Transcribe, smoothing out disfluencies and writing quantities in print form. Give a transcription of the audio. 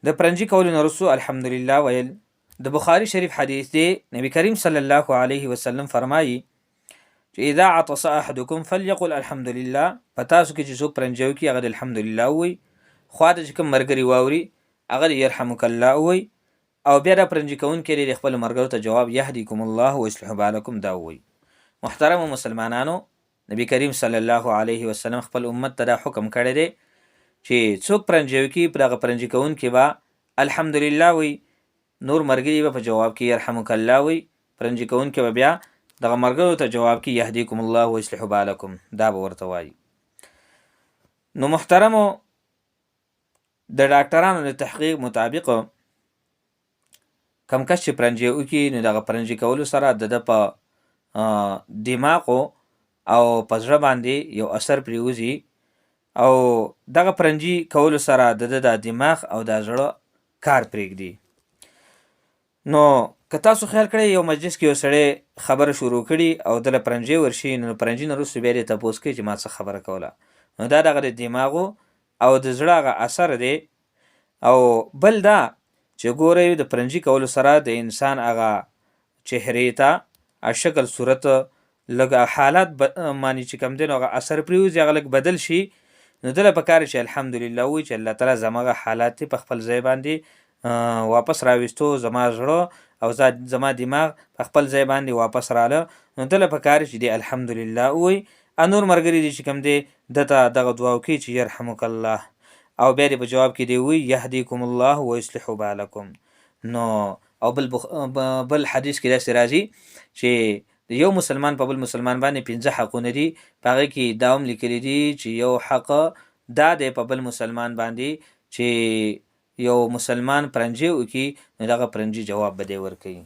د پرنجي کولو نه وروستو الحمدلله ویل. د بخاري شریف حدیث دی، نبی کریم صلی الله علیه وسلم فرمایي چې اذا عطس احدکم فليقل الحمدلله. په تاسو کې چې څوک پرنجي وکړي هغه د الحمدلله ووایي، خوا ته چې کوم ملګري واوري هغه د یرحمک الله ووایي، او بیا د پرنجي کوونکي د خپل ملګرو ته جواب یهدیکم الله ویصلح بالکم دا ووایي. محترم مسلمانانو، نبی کریم صلی الله علیه وسلم خپل امت ته دا حکم کړی دی چې څوک پرنجي وکړي په دغه پرنجي کوونکي به الحمدلله وایي، نور ملګري به په جواب کې یرحمک الله وایي، پرنجي کوونکي به بیا دغه ملګرو ته جواب کې یهدیکم الله ویصلح بالکم دا به ورته وایي. نو محترمو، د ډاکټرانو د تحقیق مطابق کم کس چې پرنجي وکړي نو دغه پرنجي کولو سره د په دماغو او په زړه باندې یو اثر پرېوځي، او دغه پرنجي کولو سره د دماغ او د زړه کار پرېږدي. نو که تاسو خیال کړئ یو مجلس کې یو سړی خبره شروع کړي او دله پرنجي ورشي، نو پرنجي نه وروسته بیا یې تپوس کوي چې ما څه خبره کوله، نو دا دغه د دماغو او د زړه هغه اثر دی. او بل دا چې ګورئ د پرنجي کولو سره د انسان هغه چهرې ته شکل صورت لږ حالات باندې چې کوم دی نو هغه اثر پرېوځي، هغه لږ بدل شي. نو دله پکار چې الحمدلله ووایي چې الله تعالی زمغه حالات په خپل ځای باندې واپس راوستو، زما زړه او زما دماغ په خپل ځای باندې واپس رااله. نو دله پکار چې دی الحمدلله ووایي. نور ملګري دي چې کوم دی دته دغه دعا وکړي چې یرحمک الله، او بیا دې په جواب کې دی وایي یهدیکم الله ویصلح بالکم. نو او بل حدیث کې داسې راځي چې یو مسلمان په بل مسلمان باندې 5 حقونه دي، په هغې کې دا هم لیکلي دي چې یو حق دا دی په بل مسلمان باندې چې یو مسلمان پرنجي وکړي نو دغه پرنجي جواب به دی ورکوي.